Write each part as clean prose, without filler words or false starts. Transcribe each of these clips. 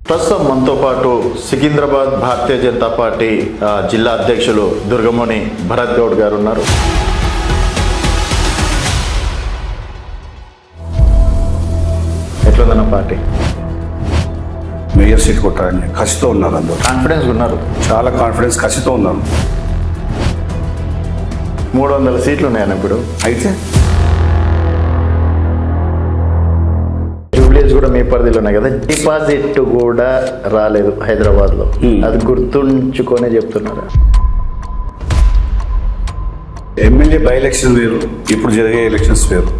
ప్రస్తుతం మనతో పాటు సికింద్రాబాద్ భారతీయ జనతా పార్టీ జిల్లా అధ్యక్షులు దుర్గమణి భరత్ గౌడ్ గారు ఉన్నారు. ఎట్లుందన్న పార్టీ? మేయర్ సీట్ కొట్టాలని కసితో ఉన్నారు. అందరూ కాన్ఫిడెన్స్ ఉన్నారు, చాలా కాన్ఫిడెన్స్ కసితో ఉన్నారు. 300 సీట్లు ఉన్నాయన్న ఇప్పుడు. అయితే జూబ్లీస్ కూడా మీ పరిధిలో ఉన్నాయి కదా, డిపాజిట్ కూడా రాలేదు హైదరాబాద్లో. అది గుర్తుంచుకొనే చెప్తున్నారు. ఎమ్మెల్యే బై ఎలక్షన్ వేరు, ఇప్పుడు జరిగే ఎలక్షన్స్ వేరు.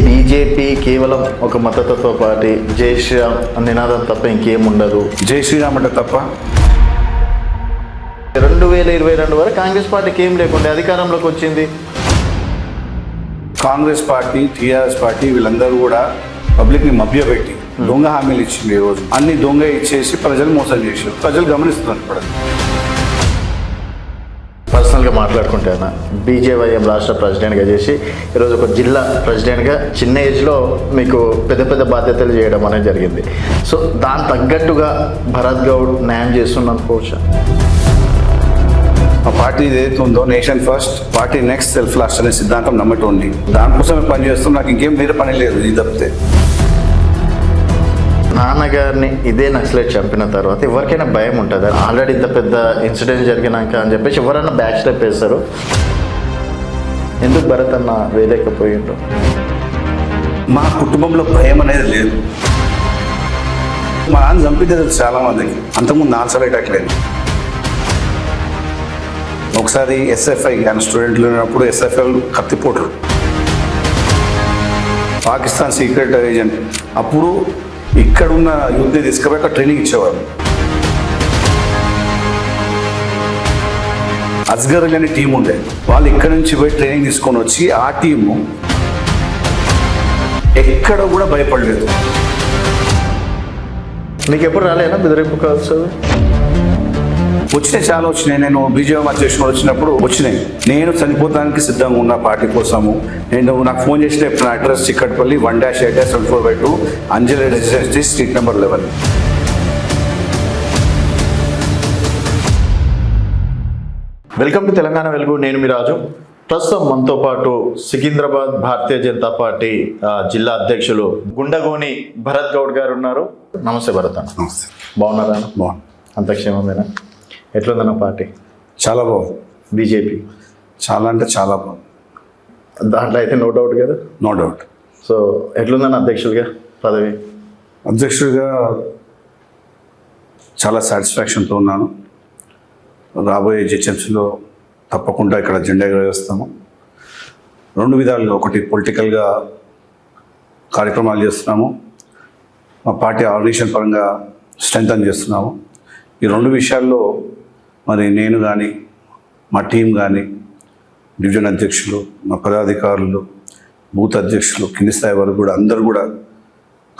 బీజేపీ కేవలం ఒక మతతత్వ పార్టీ, జై శ్రీరామ్ నినాదం తప్ప ఇంకేం ఉండదు. జై శ్రీరామ్ అంటే తప్ప 2022 వరకు కాంగ్రెస్ పార్టీకి ఏం లేకుండా అధికారంలోకి వచ్చింది. కాంగ్రెస్ పార్టీ, టీఆర్ఎస్ పార్టీ వీళ్ళందరూ కూడా పబ్లిక్ని మభ్యపెట్టి దొంగ హామీలు ఇచ్చింది. ఈరోజు అన్ని దొంగ ఇచ్చేసి ప్రజలు మోసం చేశారు. ప్రజలు గమనిస్తున్నారు. ఇప్పుడు పర్సనల్గా మాట్లాడుకుంటాను, బీజేవైఎం రాష్ట్ర ప్రెసిడెంట్గా చేసి ఈరోజు ఒక జిల్లా ప్రెసిడెంట్గా చిన్న ఏజ్లో మీకు పెద్ద పెద్ద బాధ్యతలు చేయడం అనేది జరిగింది. సో దాని తగ్గట్టుగా భరత్ గౌడ్ న్యాయం చేస్తున్ననుకోవచ్చు. ఆ పార్టీ ఏదైతే ఉందో nation first, party next, self last అనే సిద్ధాంతం నమ్మటం ఉంది. దానికోసమే పనిచేస్తాం. నాకు ఇంకేం వేరే పని లేదు. ఇది తప్పితే నాన్నగారిని ఇదే నక్సలైట్ చంపిన తర్వాత ఎవరికైనా భయం ఉంటుంది. ఆల్రెడీ ఇంత పెద్ద ఇన్సిడెంట్ జరిగినాక అని చెప్పేసి ఎవరన్నా బ్యాక్ స్టెప్ వేస్తారు. ఎందుకు భరత్ అన్న వేయలేకపోయిండ్రు? మా కుటుంబంలో భయం అనేది లేదు. మా నాన్న చంపితే తెలుసు చాలా మందికి. అంతకుముందు నాన్సలైట్ అట్లేదు. ఒకసారి ఎస్ఎఫ్ఐ ఆయన స్టూడెంట్లు ఉన్నప్పుడు ఎస్ఎఫ్ఐ కత్తిపోటరు, పాకిస్తాన్ సీక్రెట్ ఏజెంట్. అప్పుడు ఇక్కడున్న యూత్ని తీసుకుపోయి అక్కడ ట్రైనింగ్ ఇచ్చేవారు. అస్గర్ అనే టీం ఉండే, వాళ్ళు ఇక్కడ నుంచి పోయి ట్రైనింగ్ తీసుకొని వచ్చి ఆ టీము ఎక్కడ కూడా భయపడలేదు. మీకు ఎప్పుడు రాలేనా బెదిరింపు కాల్స్? వచ్చినాయి, చాలా వచ్చినాయి. నేను బీజేపీ అధ్యక్షుడు వచ్చినప్పుడు వచ్చినాయి. నేను చనిపోతానికి సిద్ధంగా ఉన్న పార్టీ కోసము. నేను నాకు ఫోన్ చేసిన నా address Chikkadpally 1-8-74/2 Anjali residency street number 11. Welcome to Telangana వెలుగు. నేను మీ రాజు. ప్రస్తుతం మనతో పాటు సికింద్రాబాద్ భారతీయ జనతా పార్టీ జిల్లా అధ్యక్షులు గుండగోని భరత్ గౌడ్ గారు ఉన్నారు. నమస్తే భరత్ అన్న. నమస్తే. బాగున్నారా? బాగుంది. అంత క్షేమమేనా? ఎట్లుందన్న పార్టీ? చాలా బాగుంది. బీజేపీ చాలా అంటే చాలా బాగుంది. దాంట్లో అయితే నో డౌట్ కదా? No doubt. సో ఎట్లుందన్న అధ్యక్షుడిగా పదవి? అధ్యక్షుడిగా చాలా సాటిస్ఫాక్షన్తో ఉన్నాను. రాబోయే జిహెచ్ఎంసీలో తప్పకుండా ఇక్కడ జెండా ఎగరేస్తాము. 2 విధాలుగా, ఒకటి పొలిటికల్గా కార్యక్రమాలు చేస్తున్నాము, మా పార్టీ ఆర్గనైజేషన్ పరంగా స్ట్రెంథన్ చేస్తున్నాము. ఈ 2 విషయాల్లో మరి నేను కానీ, మా టీం కానీ, డివిజన్ అధ్యక్షులు, మా పదాధికారులు, బూత్ అధ్యక్షులు, కింది స్థాయి వరకు కూడా అందరూ కూడా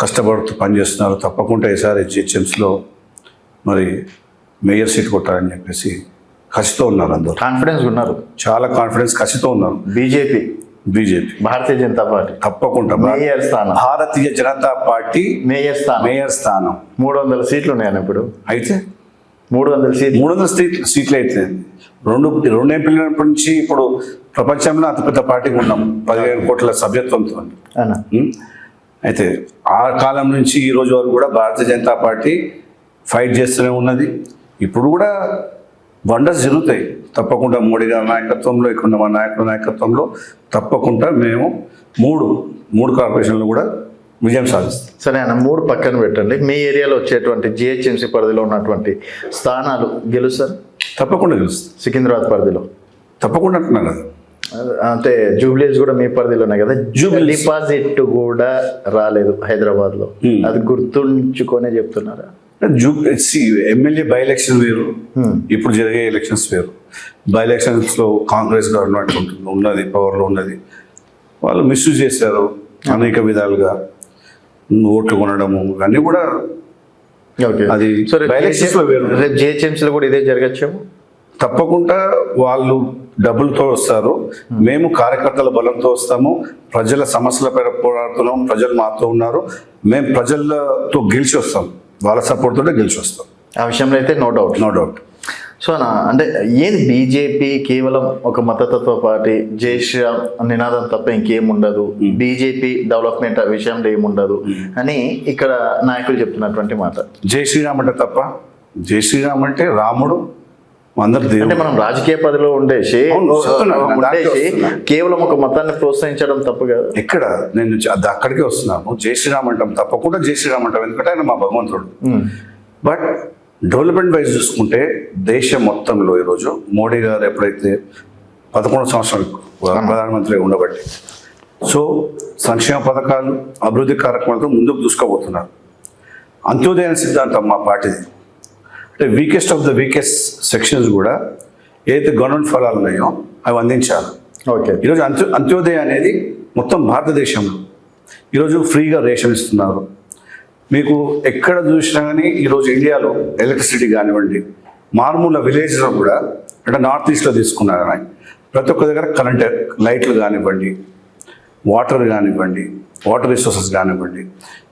కష్టపడుతూ పనిచేస్తున్నారు. తప్పకుండా ఈసారి జిహెచ్ఎంసీలో మరి మేయర్ సీట్ కొట్టాలని చెప్పేసి కసితో ఉన్నారు. అందరూ కాన్ఫిడెన్స్ ఉన్నారు, చాలా కాన్ఫిడెన్స్ కసితో ఉన్నారు. బీజేపీ భారతీయ జనతా పార్టీ తప్పకుండా మేయర్ స్థానం, భారతీయ జనతా పార్టీ మేయర్ స్థానం 300 సీట్లు ఉన్నాయని ఇప్పుడు. అయితే 300 సీట్లు అయితే 2 ఎంపీలప్పటి నుంచి ఇప్పుడు ప్రపంచంలో అతిపెద్ద పార్టీగా ఉన్నాం 15 కోట్ల సభ్యత్వంతో. అయితే ఆ కాలం నుంచి ఈ రోజు వరకు కూడా భారతీయ జనతా పార్టీ ఫైట్ చేస్తూనే ఉన్నది. ఇప్పుడు కూడా వండర్స్ జరుగుతాయి తప్పకుండా. మోడీ గారి నాయకత్వంలో, ఇక్కడ మా నాయకుల నాయకత్వంలో తప్పకుండా మేము మూడు కార్పొరేషన్లు కూడా విజయం సాధిస్తాం. సరే అన్న, 3 పక్కన పెట్టండి. మీ ఏరియాలో వచ్చేటువంటి జిహెచ్ఎంసీ పరిధిలో ఉన్నటువంటి స్థానాలు గెలుస్తారు? తప్పకుండా గెలుస్తాం. సికింద్రాబాద్ పరిధిలో తప్పకుండా అంటున్నాను కదా. అంటే జూబ్లీస్ కూడా మీ పరిధిలోనే కదా. డిపాజిట్ కూడా రాలేదు హైదరాబాద్లో. అది గుర్తుంచుకొనే చెప్తున్నారా? ఎమ్మెల్యే బై ఎలక్షన్ వేరు, ఇప్పుడు జరిగే ఎలక్షన్స్ వేరు. బై ఎలక్షన్స్లో కాంగ్రెస్ గవర్నమెంట్ ఉన్నది, పవర్లో ఉన్నది. వాళ్ళు మిస్యూజ్ చేశారు అనేక విధాలుగా. ఓట్లు కొనడము ఇవన్నీ కూడా అది జిహెచ్ఎంసీలో కూడా ఇదే జరగచ్చేమో. తప్పకుండా వాళ్ళు డబ్బులతో వస్తారు, మేము కార్యకర్తల బలంతో వస్తాము, ప్రజల సమస్యలపై పోరాడుతున్నాం, ప్రజలు మాతో ఉన్నారు, మేము ప్రజలతో గెలిచి వస్తాం, వాళ్ళ సపోర్ట్ తోటే గెలిచి వస్తాం. ఆ విషయంలో అయితే no doubt. No doubt. So అంటే ఏది బీజేపీ కేవలం ఒక మతతత్వ పార్టీ, జై శ్రీరామ్ నినాదం తప్ప ఇంకేం ఉండదు, బీజేపీ డెవలప్మెంట్ విషయంలో ఏముండదు అని ఇక్కడ నాయకులు చెప్తున్నటువంటి మాట. జై శ్రీరామ్ అంటే తప్ప? జై శ్రీరామ్ అంటే రాముడు అందరు అంటే దేవుడు. మనం రాజకీయ పదవిలో ఉండేసి కేవలం ఒక మతాన్ని ప్రోత్సహించడం తప్పు కదా. ఎక్కడ నేను అక్కడికే వస్తున్నాను. జై శ్రీరామ్ అంటాం, తప్పకుండా జై శ్రీరామ్ అంటాం, ఎందుకంటే ఆయన మా భగవంతుడు. బట్ డెవలప్మెంట్ వైజ్ చూసుకుంటే దేశం మొత్తంలో ఈరోజు మోడీ గారు ఎప్పుడైతే 11 సంవత్సరాలు ప్రధానమంత్రి ఉండబట్టి, సో సంక్షేమ పథకాలు, అభివృద్ధి కార్యక్రమాలతో ముందుకు దూసుకోబోతున్నారు. అంత్యోదయ సిద్ధాంతం మా పార్టీది. అంటే weakest of the weakest sections కూడా ఏదైతే గవర్నమెంట్ ఫలాలు ఉన్నాయో అవి అందించాలి. ఓకే. ఈరోజు అంత్యోదయ అనేది మొత్తం భారతదేశంలో ఈరోజు ఫ్రీగా రేషన్ ఇస్తున్నారు. మీకు ఎక్కడ చూసినా కానీ ఈరోజు ఇండియాలో ఎలక్ట్రిసిటీ కానివ్వండి, మారుమూల విలేజ్లో కూడా, అంటే నార్త్ ఈస్ట్లో తీసుకున్నారు కానీ ప్రతి ఒక్క దగ్గర కరెంట్, లైట్లు కానివ్వండి, వాటర్ కానివ్వండి, వాటర్ రిసోర్సెస్ కానివ్వండి,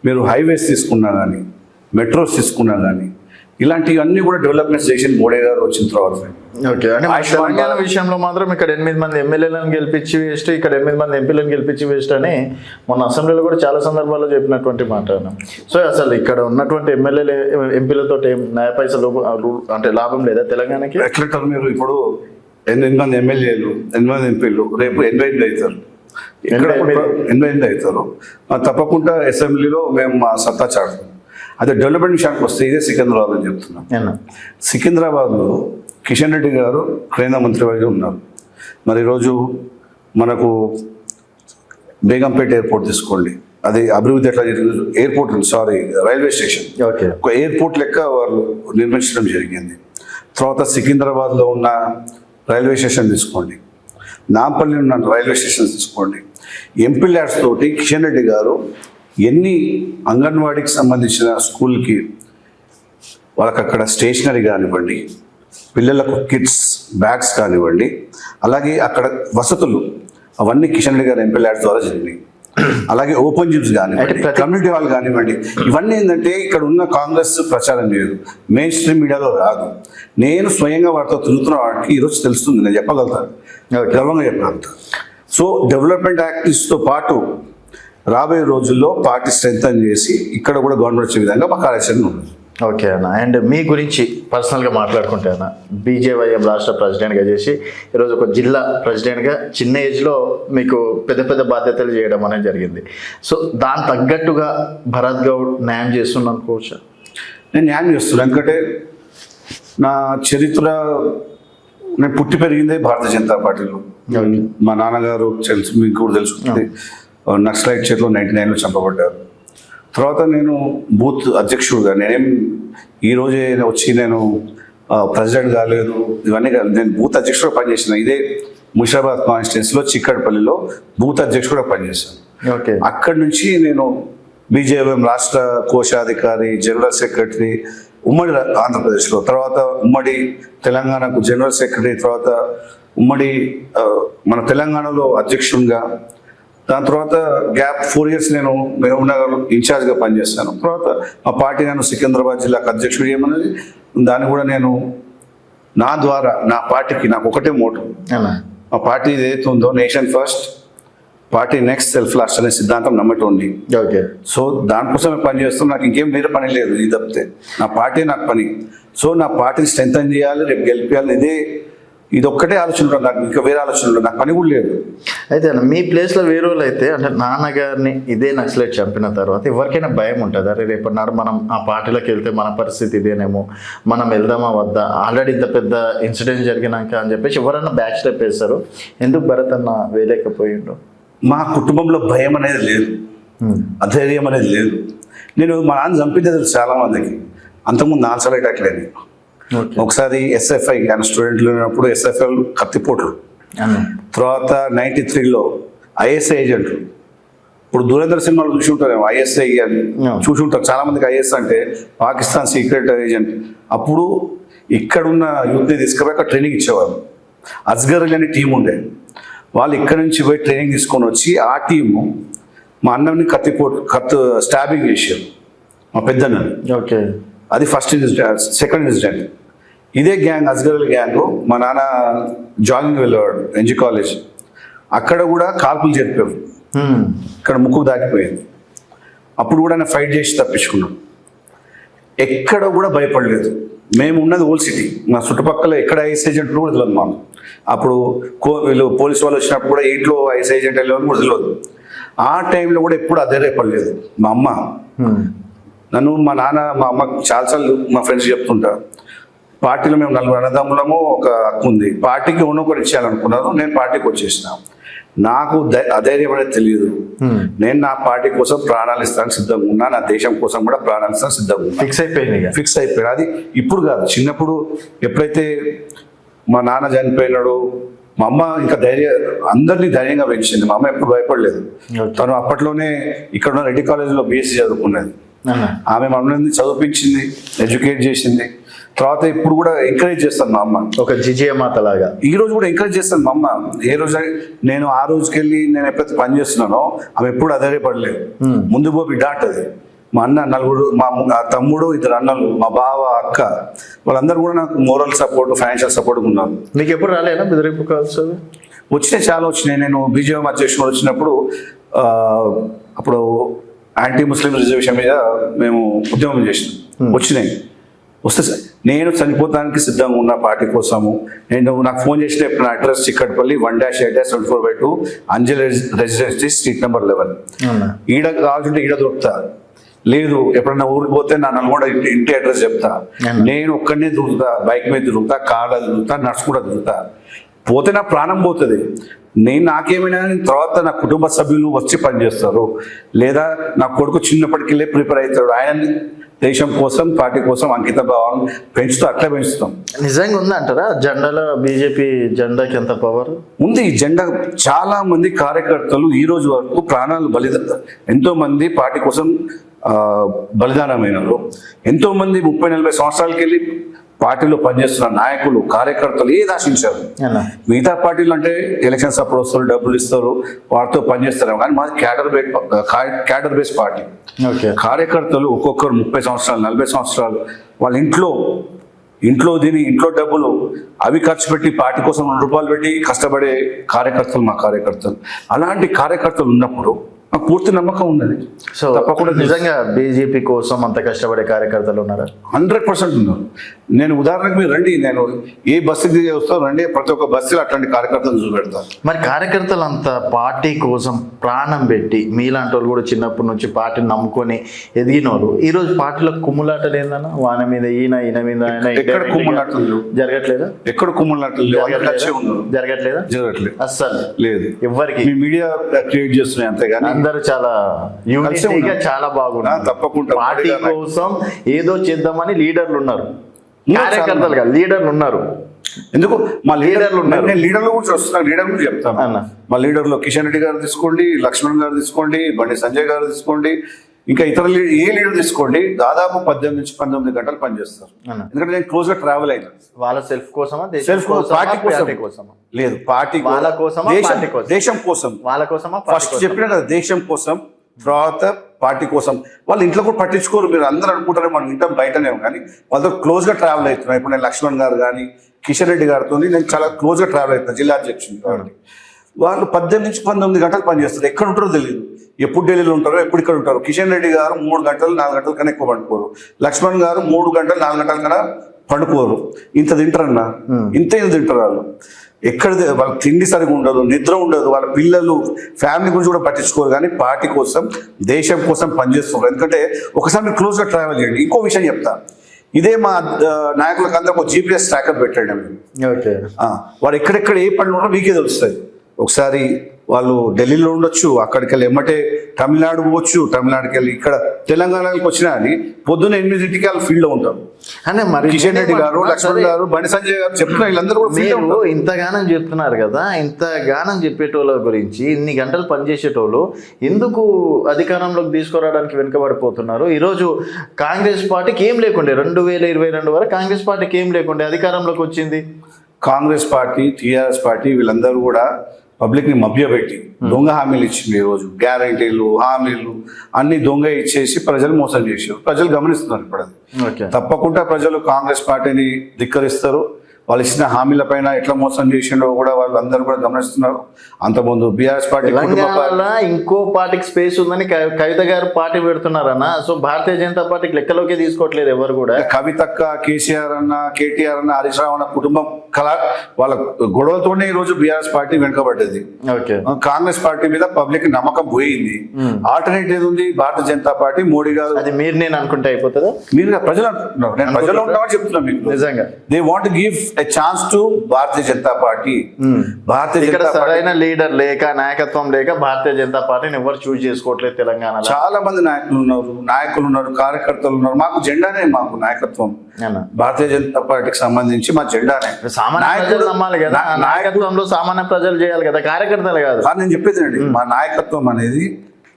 మీరు హైవేస్ తీసుకున్నా కానీ, మెట్రోస్ తీసుకున్నా కానీ, ఇలాంటివన్నీ కూడా డెవలప్మెంట్స్ చేసి మోడీ గారు వచ్చిన తర్వాత. ఓకే. అంటే తెలంగాణ విషయంలో మాత్రం ఇక్కడ 8 మంది ఎమ్మెల్యేలను గెలిపించి వేస్ట్, ఇక్కడ 8 మంది ఎంపీలను గెలిపించి వేస్ట్ అని మొన్న అసెంబ్లీలో కూడా చాలా సందర్భాల్లో చెప్పినటువంటి మాట. సో అసలు ఇక్కడ ఉన్నటువంటి ఎమ్మెల్యేలు ఎంపీలతో న్యాయ పైసలు అంటే లాభం లేదా తెలంగాణకి? ఎట్లా మీరు ఇప్పుడు 8 మంది ఎమ్మెల్యేలు, 8 మంది ఎంపీలు, రేపు 88 అవుతారు, ఇక్కడ 88 అవుతారు. తప్పకుండా అసెంబ్లీలో మేము మా సత్తా చాటుతాం. అదే డెవలప్మెంట్ విషయానికి వస్తే ఇదే సికింద్రాబాద్ అని చెప్తున్నాం. సికింద్రాబాద్లో కిషన్ రెడ్డి గారు కేంద్ర మంత్రివర్గంగా ఉన్నారు. మరి ఈరోజు మనకు బేగంపేట ఎయిర్పోర్ట్ తీసుకోండి, అది అభివృద్ధి ఎట్లా జరిగింది, ఎయిర్పోర్ట్ రైల్వే స్టేషన్ ఒక ఎయిర్పోర్ట్ లెక్క వాళ్ళు నిర్మించడం జరిగింది. తర్వాత సికింద్రాబాద్లో ఉన్న రైల్వే స్టేషన్ తీసుకోండి, నాంపల్లి ఉన్న రైల్వే స్టేషన్ తీసుకోండి. ఎంపీ ల్యాడ్స్ తోటి కిషన్ రెడ్డి గారు ఎన్ని అంగన్వాడీకి సంబంధించిన స్కూల్కి వాళ్ళకి అక్కడ స్టేషనరీ కానివ్వండి, పిల్లలకు కిట్స్ బ్యాగ్స్ కానివ్వండి, అలాగే అక్కడ వసతులు అవన్నీ కిషన్ రెడ్డి గారు ఎంపీ ల్యాడ్స్ ద్వారా జరిగినాయి. అలాగే ఓపెన్ జిమ్స్ కానివ్వండి, కమ్యూనిటీ హాల్ కానివ్వండి, ఇవన్నీ ఏంటంటే ఇక్కడ ఉన్న కాంగ్రెస్ ప్రచారం చేయదు, మెయిన్ స్ట్రీమ్ మీడియాలో రాదు. నేను స్వయంగా వాటితో తిరుగుతున్న వాటికి ఈరోజు తెలుస్తుంది, నేను చెప్పగలుగుతాను, గర్వంగా చెప్పగలుగుతాను. సో డెవలప్మెంట్ యాక్టివిటీస్తో పాటు రాబోయే రోజుల్లో పార్టీ స్ట్రెంథన్ చేసి ఇక్కడ కూడా గవర్నమెంట్ వచ్చే విధంగా మా కార్యాచరణ ఉంది. ఓకే అన్న. అండ్ మీ గురించి పర్సనల్గా మాట్లాడుకుంటే అన్న, బీజేవైఎం రాష్ట్ర ప్రెసిడెంట్గా చేసి ఈరోజు ఒక జిల్లా ప్రెసిడెంట్గా చిన్న ఏజ్లో మీకు పెద్ద పెద్ద బాధ్యతలు చేయడం అనేది జరిగింది. సో దాని తగ్గట్టుగా భరత్ గౌడ్ న్యాయం చేస్తున్నాను అనుకోవచ్చా? నేను న్యాయం చేస్తున్నాను, ఎందుకంటే నా చరిత్ర, నేను పుట్టి పెరిగిందే భారతీయ జనతా పార్టీలో. మా నాన్నగారు తెలుసు, మీకు కూడా తెలుసుకుంది, నక్సలైట్ చేతిలో 99లో చంపబడ్డారు. తర్వాత నేను బూత్ అధ్యక్షుడుగా, నేనేం ఈరోజే వచ్చి నేను ప్రెసిడెంట్ కాలేదు, ఇవన్నీ కాదు, నేను బూత్ అధ్యక్షుడుగా పనిచేసిన ఇదే ముషిరాబాద్ కాన్స్టిట్యున్సీలో చిక్కడపల్లిలో బూత్ అధ్యక్షుడుగా పనిచేశాను. ఓకే. అక్కడి నుంచి నేను బీజేపీ రాష్ట్ర కోశాధికారి, జనరల్ సెక్రటరీ ఉమ్మడి ఆంధ్రప్రదేశ్లో, తర్వాత ఉమ్మడి తెలంగాణకు జనరల్ సెక్రటరీ, తర్వాత ఉమ్మడి మన తెలంగాణలో అధ్యక్షుడిగా, దాని తర్వాత గ్యాప్ 4 years నేను మహబూబ్నగర్ ఇన్ఛార్జ్గా పనిచేస్తాను. తర్వాత మా పార్టీ నన్ను సికింద్రాబాద్ జిల్లాకు అధ్యక్షుడు చేయమన్నది, దాన్ని కూడా నేను నా ద్వారా నా పార్టీకి, నాకు ఒకటే మోటో, మా పార్టీ ఏదైతే ఉందో nation first, party next, self last అనే సిద్ధాంతం నమ్మటం ఉంది. ఓకే. సో దానికోసమే పనిచేస్తాం, నాకు ఇంకేం వేరే పని లేదు, ఇది తప్పితే నా పార్టీ నాకు పని. సో నా పార్టీని స్ట్రెంథన్ చేయాలి, రేపు గెలిపించాలి, ఇది ఒక్కటే ఆలోచన ఉంటుంది నాకు, ఇంకా వేరే ఆలోచన ఉంటుంది, నాకు పని కూడా లేదు. అయితే మీ ప్లేస్లో వేరే వాళ్ళు అయితే, అంటే నాన్నగారిని ఇదే నక్సలైట్ చంపిన తర్వాత ఎవరికైనా భయం ఉంటుంది, అరే రేపటి నాడు మనం ఆ పార్టీలోకి వెళ్తే మన పరిస్థితి ఇదేనేమో, మనం వెళ్దామా వద్దా, ఆల్రెడీ ఇంత పెద్ద ఇన్సిడెంట్ జరిగినాక అని చెప్పేసి ఎవరన్నా బ్యాక్ స్టెప్ వేస్తారు. ఎందుకు భరత్ అన్న వేయలేకపోయిండు? మా కుటుంబంలో భయం అనేది లేదు, అధైర్యం అనేది లేదు. నేను మా నాన్న చంపింది చాలా మందికి, అంతకుముందు నాలుగు అటాక్లు అయినాయి. ఒకసారి ఎస్ఎఫ్ఐ కానీ స్టూడెంట్లు ఉన్నప్పుడు ఎస్ఎఫ్ఐ కత్తిపోట్లు, తర్వాత 93లో ఐఎస్ఐ ఏజెంట్లు. ఇప్పుడు దురేంద్ర సినిమాలు చూసి ఉంటారేమో ఐఎస్ఐ అని చూసి ఉంటారు చాలా మందికి. ఐఎస్ అంటే పాకిస్తాన్ సీక్రెట్ ఏజెంట్. అప్పుడు ఇక్కడున్న యూత్ని తీసుకుపోయి అక్కడ ట్రైనింగ్ ఇచ్చేవారు. అస్గర్ అలీ అనే టీం ఉండే. వాళ్ళు ఇక్కడ నుంచి పోయి ట్రైనింగ్ తీసుకొని వచ్చి ఆ టీము మా అన్నని కత్తి స్టాబింగ్ చేశారు మా పెద్దన్నని. ఓకే, అది ఫస్ట్ ఇన్సిడెంట్. సెకండ్ ఇన్సిడెంట్ ఇదే గ్యాంగ్, అస్గర్ అలీ గ్యాంగ్. మా నాన్న జాగింగ్ వెళ్ళేవాడు ఎన్జీ కాలేజ్, అక్కడ కూడా కాల్పులు జరిపారు. ఇక్కడ ముక్కు దాటిపోయింది. అప్పుడు కూడా ఆయన ఫైట్ చేసి తప్పించుకున్నాం. ఎక్కడ కూడా భయపడలేదు. మేము ఉన్నది ఓల్డ్ సిటీ, మా చుట్టుపక్కల ఎక్కడ ఐస్ ఏజెంట్ కూడా తెలియదు మాకు. అప్పుడు వీళ్ళు పోలీసు వాళ్ళు వచ్చినప్పుడు కూడా ఇంట్లో ఐస్ ఏజెంట్ వెళ్ళేవాళ్ళు కూడా తెలియదు. ఆ టైంలో కూడా ఎప్పుడు అధైర్యపడలేదు మా అమ్మ. నన్ను మా నాన్న మా అమ్మ చాలాసార్లు మా ఫ్రెండ్స్ చెప్తుంటారు, పార్టీలో మేము 4 అన్నదమ్ములము, ఒక అక్కు ఉంది, పార్టీకి ఒకటి ఇచ్చేయాలనుకున్నారు. నేను పార్టీకి వచ్చేసిన. నాకు అధైర్యం అనేది తెలియదు. నేను నా పార్టీ కోసం ప్రాణాలు ఇస్తానికి సిద్ధంగా ఉన్నా, నా దేశం కోసం కూడా ప్రాణాలు ఇస్తానికి సిద్ధంగా ఉన్నా. ఫిక్స్ అయిపోయింది. అది ఇప్పుడు కాదు, చిన్నప్పుడు ఎప్పుడైతే మా నాన్న చనిపోయినాడు, మా అమ్మ ఇంకా అందరినీ ధైర్యంగా పెంచింది. మా అమ్మ ఎప్పుడు భయపడలేదు. తను అప్పట్లోనే ఇక్కడ ఉన్న రెడ్డి కాలేజీలో బీఎస్సీ చదువుకున్నది. ఆమె మమ్మల్ని చదివించింది, ఎడ్యుకేట్ చేసింది. తర్వాత ఇప్పుడు కూడా ఎంకరేజ్ చేస్తాను మా అమ్మ, ఒక జిజియ మాత లాగా. ఈ రోజు కూడా ఎంకరేజ్ చేస్తాను మా అమ్మ. ఏ రోజు నేను ఆ రోజుకి వెళ్ళి నేను ఎప్పుడైతే పని చేస్తున్నానో ఆమె ఎప్పుడు అధైర్యపడలేదు. ముందు పో బిడ్డ అంటది. మా అన్న 4, మా తమ్ముడు 2 అన్నలు, మా బావ, అక్క, వాళ్ళందరూ కూడా నాకు మోరల్ సపోర్ట్, ఫైనాన్షియల్ సపోర్ట్ ఉన్నారు. నీకు ఎప్పుడు రాలేదా బెదిరింపు కాల్స్? వచ్చినాయి, చాలా వచ్చినాయి. నేను బీజేపీ అధ్యక్షుడు వచ్చినప్పుడు అప్పుడు యాంటీ ముస్లిం రిజర్వేషన్ మీద మేము ఉద్యమం చేసినాం. వచ్చినాయి. వస్తే నేను చనిపోతానికి సిద్ధంగా ఉన్న పార్టీ కోసము. నాకు ఫోన్ చేసిన ఎప్పుడు నా అడ్రస్ చిక్కడపల్లి 1-8-74/2 అంజలి రెసిడెన్సీ, స్ట్రీట్ నెంబర్ 11. ఈడ కావాల్సింటే ఈడ దొరుకుతా, లేదు ఎప్పుడన్నా ఊరికి పోతే నా నల్గొండ ఇంటి అడ్రస్ చెప్తా. నేను ఒక్కడనే దొరుకుతా, బైక్ మీద దొరుకుతా, కార్లో దొరుకుతా, నడుచు కూడా దొరుకుతా. పోతే నా ప్రాణం పోతుంది. నాకేమైనా తర్వాత నా కుటుంబ సభ్యులు వచ్చి పనిచేస్తారు, లేదా నా కొడుకు చిన్నప్పటికెళ్ళే ప్రిపేర్ అవుతాడు. ఆయన దేశం కోసం, పార్టీ కోసం అంకిత భావం పెంచుతూ అట్లా పెంచుతాం. నిజంగా ఉందా అంటారా జెండాలో? బీజేపీ జెండాకి ఎంత పవర్ ఉంది? ఈ జెండా చాలా మంది కార్యకర్తలు ఈ రోజు వరకు ప్రాణాలు ఎంతో మంది పార్టీ కోసం బలిదానమైనారు. ఎంతో మంది 30-40 సంవత్సరాలకి వెళ్ళి పార్టీలో పనిచేస్తున్న నాయకులు, కార్యకర్తలు ఏది ఆశించారు. మిగతా పార్టీలు అంటే ఎలక్షన్స్ అప్పుడు వస్తారు, డబ్బులు ఇస్తారు, వాటితో పనిచేస్తారు. కానీ మాది క్యాడర్ బేస్ పార్టీ. కార్యకర్తలు ఒక్కొక్కరు 30 సంవత్సరాలు, 40 సంవత్సరాలు వాళ్ళ ఇంట్లో దీని ఇంట్లో డబ్బులు అవి ఖర్చు పెట్టి పార్టీ కోసం ₹2 పెట్టి కష్టపడే కార్యకర్తలు మా కార్యకర్తలు. అలాంటి కార్యకర్తలు ఉన్నప్పుడు నాకు పూర్తి నమ్మకం ఉన్నది. సో తప్పకుండా నిజంగా బీజేపీ కోసం అంత కష్టపడే కార్యకర్తలు ఉన్నారా? 100% ఉన్నారు. నేను ఉదాహరణకు మీరు రండి, నేను ఏ బస్సుకి వస్తాను రండి, ప్రతి ఒక్క బస్సులో అట్లాంటి కార్యకర్తలు చూపెడతాను. మరి కార్యకర్తలు అంత పార్టీ కోసం ప్రాణం పెట్టి, మీలాంటి వాళ్ళు కూడా చిన్నప్పటి నుంచి పార్టీని నమ్ముకొని ఎదిగిన వాళ్ళు ఈరోజు పార్టీలో కుమ్ములాటలు ఏందన్నా? వాన మీద ఈయన మీద ఆయన, ఎక్కడ కుమ్ములాటలు జరగట్లేదా? ఎక్కడ కుమ్ములాటలు జరగట్లేదా? అస్సలు లేదు. ఎవరికి మీడియా క్రియేట్ చేస్తున్నాయి అంతేగాని అందరూ చాలా యూనిటీగా చాలా బాగున్నారు. తప్పకుండా పార్టీ కోసం ఏదో చేద్దామని లీడర్లు ఉన్నారు, కార్యకర్తలుగా లీడర్లు ఉన్నారు. ఎందుకు మా లీడర్లు ఉన్నారు? నేను లీడర్లు కూడా వస్తున్నాను, లీడర్ కూడా చెప్తాను అన్న. మా లీడర్లో కిషన్ రెడ్డి గారు తీసుకోండి, లక్ష్మణ్ గారు తీసుకోండి, బండి సంజయ్ గారు తీసుకోండి, ఇంకా ఇతర ఏ లీడర్ తీసుకోండి, దాదాపు 18 నుంచి 19 గంటలు పనిచేస్తారు. ఎందుకంటే నేను క్లోజ్ గా ట్రావెల్ అయినా. వాళ్ళ సెల్ఫ్ కోసమా, పార్టీ కోసమా? లేదు, పార్టీ వాళ్ళ కోసమా, దేశం కోసం. వాళ్ళ కోసమా? ఫస్ట్ చెప్పిన కదా, దేశం కోసం, తర్వాత పార్టీ కోసం. వాళ్ళు ఇంట్లో కూడా పట్టించుకోరు. మీరు అందరూ అనుకుంటారే మనం ఇంట్లో బయటనేమో, కానీ వాళ్ళతో క్లోజ్ గా ట్రావెల్ అవుతున్నాను. ఇప్పుడు నేను లక్ష్మణ్ గారు కానీ కిషన్ రెడ్డి గారితో నేను చాలా క్లోజ్ గా ట్రావెల్ అవుతున్నాను, జిల్లా అధ్యక్షుడు కాబట్టి. వాళ్ళు 18 నుంచి 19 గంటలు పనిచేస్తారు. ఎక్కడ ఉంటారో తెలియదు, ఎప్పుడు ఢిల్లీలో ఉంటారో, ఎప్పుడు ఇక్కడ ఉంటారు. కిషన్ రెడ్డి గారు 3 గంటలు 4 గంటల కన్నా ఎక్కువ పండుకోరు. లక్ష్మణ్ గారు 3 గంటలు 4 గంటల కన్నా పండుకోరు. ఇంత తింటారన్నా, ఇంత తింటారు వాళ్ళు. ఎక్కడ వాళ్ళకి తిండి సరిగా ఉండదు, నిద్ర ఉండదు, వాళ్ళ పిల్లలు ఫ్యామిలీ గురించి కూడా పట్టించుకోరు. కానీ పార్టీ కోసం, దేశం కోసం పనిచేస్తున్నారు. ఎందుకంటే ఒకసారి మీరు క్లోజ్గా ట్రావెల్ చేయండి. ఇంకో విషయం చెప్తా, ఇదే మా నాయకులకు అందరూ ఒక GPS ట్రాకర్ పెట్టండి. వాడు ఎక్కడెక్కడ ఏ పనులు ఉన్నారో మీకే తెలుస్తుంది. ఒకసారి వాళ్ళు ఢిల్లీలో ఉండొచ్చు, అక్కడికి వెళ్ళి ఎమ్మటే తమిళనాడు పోవచ్చు, తమిళనాడుకి వెళ్ళి ఇక్కడ తెలంగాణకి వచ్చినా అని పొద్దున్న 8ంటికి వాళ్ళు ఫీల్డ్లో ఉంటారు. అంటే మరి కిషన్ రెడ్డి గారు, లక్ష్మణ్ గారు, బండి సంజయ్ గారు చెప్తున్నారు, వీళ్ళందరూ కూడా మీరు ఇంతగానం చెప్తున్నారు కదా. ఇంతగానం చెప్పేటోళ్ళ గురించి, ఇన్ని గంటలు పనిచేసేటోళ్ళు ఎందుకు అధికారంలోకి తీసుకురావడానికి వెనుకబడిపోతున్నారు? ఈరోజు కాంగ్రెస్ పార్టీకి ఏం లేకుండే, 2022 వరకు కాంగ్రెస్ పార్టీకి ఏం లేకుండే, అధికారంలోకి వచ్చింది. కాంగ్రెస్ పార్టీ, టీఆర్ఎస్ పార్టీ వీళ్ళందరూ కూడా పబ్లిక్ని మభ్యపెట్టి దొంగ హామీలు ఇచ్చింది. ఈరోజు గ్యారంటీలు, హామీలు అన్ని దొంగ ఇచ్చేసి ప్రజలు మోసం చేశారు. ప్రజలు గమనిస్తున్నారు ఇప్పుడు అది. ఓకే. తప్పకుండా ప్రజలు కాంగ్రెస్ పార్టీని ధిక్కరిస్తారు. వాళ్ళు ఇచ్చిన హామీల పైన ఎట్లా మోసం చేసిండో కూడా వాళ్ళు అందరూ కూడా గమనిస్తున్నారు. అంతకుముందు బీఆర్ఎస్ పార్టీ తెలంగాణలో ఇంకో పార్టీకి స్పేస్ ఉందని కవిత గారు పార్టీ పెడుతున్నారన్న. సో భారతీయ జనతా పార్టీకి లెక్కలోకి తీసుకోవట్లేదు ఎవరు కూడా. కవితక్క, కేసీఆర్ అన్న, కేటీఆర్ అన్న, హరీష్ రావు అన్న కుటుంబం వాళ్ళ గొడవలతోనే ఈ రోజు బీఆర్ఎస్ పార్టీ వెనుకబడ్డది. ఓకే. కాంగ్రెస్ పార్టీ మీద పబ్లిక్ నమ్మకం పోయింది. ఆల్టర్నేటివ్ ఏది ఉంది? భారతీయ జనతా పార్టీ, మోడీ గారు. అది మీరు నేను అనుకుంటే అయిపోతుందా? మీరు ప్రజలు అంటున్నారు, నేను ప్రజలు ఉంటామని చెప్తున్నాను మీకు. నిజంగా they want give a chance to Bharatiya Janata party. Bharatiya ఇక్కడ జనతా సరైన లీడర్ లేక, నాయకత్వం లేక భారతీయ జనతా పార్టీని ఎవరు చూస్ చేసుకోవట్లేదు తెలంగాణలో. చాలా మంది నాయకులు ఉన్నారు, కార్యకర్తలు ఉన్నారు. మాకు జెండానే, మాకు నాయకత్వం భారతీయ జనతా పార్టీకి సంబంధించి మా జెండానే. సామాన్య ప్రజలు నమ్మాలి కదా, నాయకత్వంలో సామాన్య ప్రజలు చేయాలి కదా, కార్యకర్తలు కాదు. నేను చెప్పేది అండి, మా నాయకత్వం అనేది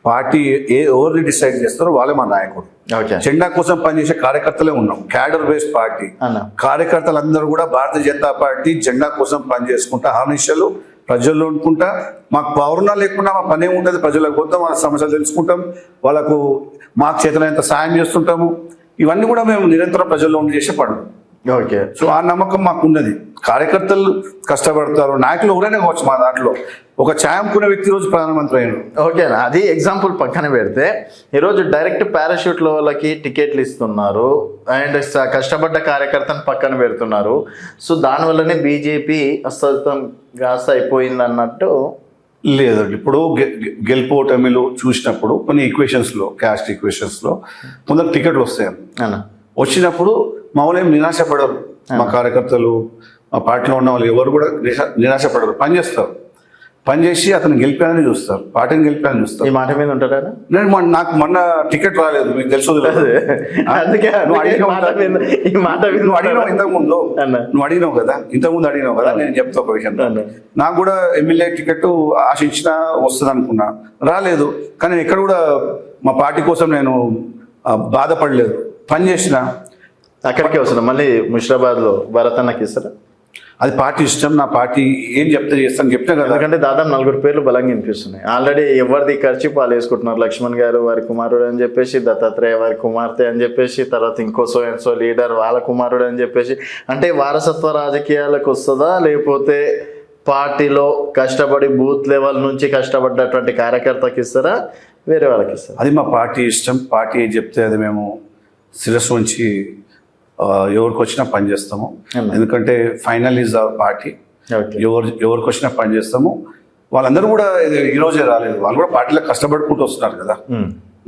పార్టీ ఎవరిని డిసైడ్ చేస్తారో వాళ్ళే మా నాయకుడు. జెండా కోసం పనిచేసే కార్యకర్తలే ఉన్నాం. Cadre based party. కార్యకర్తలందరూ కూడా భారతీయ జనతా పార్టీ జెండా కోసం పనిచేసుకుంటా, హానిషలు ప్రజల్లో అనుకుంటా. మాకు పౌరుణ లేకుండా మా పని ఉంటుంది. ప్రజలకు పోతాం, వాళ్ళ సమస్యలు తెలుసుకుంటాం, వాళ్ళకు మాకు చేతనైనంత సాయం చేస్తుంటాము. ఇవన్నీ కూడా మేము నిరంతరం ప్రజల్లో ఉండి చేసే పనులు. ఓకే. సో ఆ నమ్మకం మాకు ఉన్నది. కార్యకర్తలు కష్టపడతారు, నాయకులు ఎవరైనా కావచ్చు. మా దాంట్లో ఒక ఛాయ్ అమ్ముకునే వ్యక్తి రోజు ప్రధానమంత్రి అయినాడు. ఓకేనా, అది ఎగ్జాంపుల్ పక్కన పెడితే ఈరోజు డైరెక్ట్ పారాషూట్లో వాళ్ళకి టికెట్లు ఇస్తున్నారు అండ్ కష్టపడ్డ కార్యకర్తను పక్కన పెడుతున్నారు. సో దానివల్లనే బీజేపీ అస్తవ్యస్తం గాస్త అయిపోయింది అన్నట్టు. లేదండి, ఇప్పుడు గెలుపు ఓటమిలు చూసినప్పుడు కొన్ని ఈక్వేషన్స్లో, క్యాస్ట్ ఈక్వేషన్స్లో కొందరు టికెట్లు వస్తాయి. వచ్చినప్పుడు మా వాళ్ళు ఏం నిరాశపడరు. మా కార్యకర్తలు, మా పార్టీలో ఉన్న వాళ్ళు ఎవరు కూడా నిరాశపడరు. పనిచేస్తారు, పనిచేసి అతను గెలిపాలని చూస్తారు, పార్టీని గెలిపాలని చూస్తారు. ఈ మాట మీద ఉంటారా? నేను నాకు మొన్న టికెట్ రాలేదు, మీకు తెలుసు. నువ్వు అడిగినావు ఇంతకుముందు, నువ్వు అడిగినావు కదా, ఇంతకుముందు అడిగినావు కదా. నేను చెప్తా ఒక విషయం. నాకు కూడా ఎమ్మెల్యే టికెట్ ఆశించినా వస్తుంది అనుకున్నా, రాలేదు. కానీ నేను ఎక్కడ కూడా మా పార్టీ కోసం నేను బాధపడలేదు. పని చేసిన అక్కడికే వస్తున్నా. మళ్ళీ ముషిరాబాద్లో భరత్ అన్నకి ఇస్తారా? అది పార్టీ ఇష్టం. నా పార్టీ ఏం చెప్తే చేస్తాను చెప్తే కదా. ఎందుకంటే దాదాపు 4 పేర్లు బలంగా వినిపిస్తున్నాయి. ఆల్రెడీ ఎవరిది ఖర్చు పాలు వేసుకుంటున్నారు. లక్ష్మణ్ గారు వారి కుమారుడు అని చెప్పేసి, దత్తాత్రేయ వారి కుమార్తె అని చెప్పేసి, తర్వాత ఇంకో సో లీడర్ వాళ్ళ కుమారుడు అని చెప్పేసి. అంటే వారసత్వ రాజకీయాలకు వస్తుందా, లేకపోతే పార్టీలో కష్టపడి బూత్ లెవెల్ నుంచి కష్టపడ్డటువంటి కార్యకర్తకి ఇస్తారా, వేరే వాళ్ళకి ఇస్తారా? అది మా పార్టీ ఇష్టం. పార్టీ ఏం చెప్తే అది మేము శిరస్సు ఉంచి ఎవరికి వచ్చినా పనిచేస్తాము. ఎందుకంటే ఫైనల్ ఈజ్ అవర్ పార్టీ. ఎవరికి వచ్చినా పనిచేస్తాము. వాళ్ళందరూ కూడా ఈరోజే రాలేదు, వాళ్ళు కూడా పార్టీలో కష్టపడుకుంటూ వస్తున్నారు కదా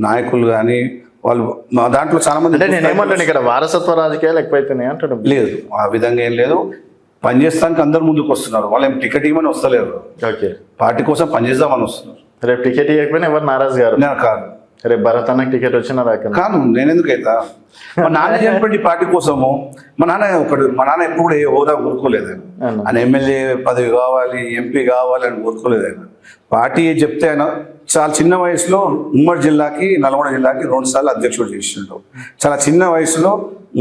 నాయకులు కానీ వాళ్ళు. మా దాంట్లో చాలా మంది. అంటే నేనేమంటాను, ఇక్కడ వారసత్వ రాజకీయాలు ఎక్కువైతున్నాయి అంటాడు. లేదు, ఆ విధంగా ఏం లేదు. పనిచేస్తానికి అందరు ముందుకు వస్తున్నారు. వాళ్ళు ఏం టికెట్ ఇవ్వమని వస్తలేరు, పార్టీ కోసం పనిచేద్దామని వస్తున్నారు. రేపు టికెట్ ఇవ్వకపోయినా ఎవరు నారాజు గారు? కాదు, రేపు భరత్ అన్నకి టికెట్ వచ్చినా రాక కాదు. నేను ఎందుకు అవుతా? మా నాన్న చెప్పండి పార్టీ కోసము. మా నాన్న ఎప్పుడు కూడా ఏ హోదా కోరుకోలేదు. ఆయన ఎమ్మెల్యే పదవి కావాలి, ఎంపీ కావాలి అని కోరుకోలేదు. ఆయన పార్టీ చెప్తే ఆయన చాలా చిన్న వయసులో ఉమ్మడి జిల్లాకి, నల్గొండ జిల్లాకి 2 సార్లు అధ్యక్షుడు చేసిండు. చాలా చిన్న వయసులో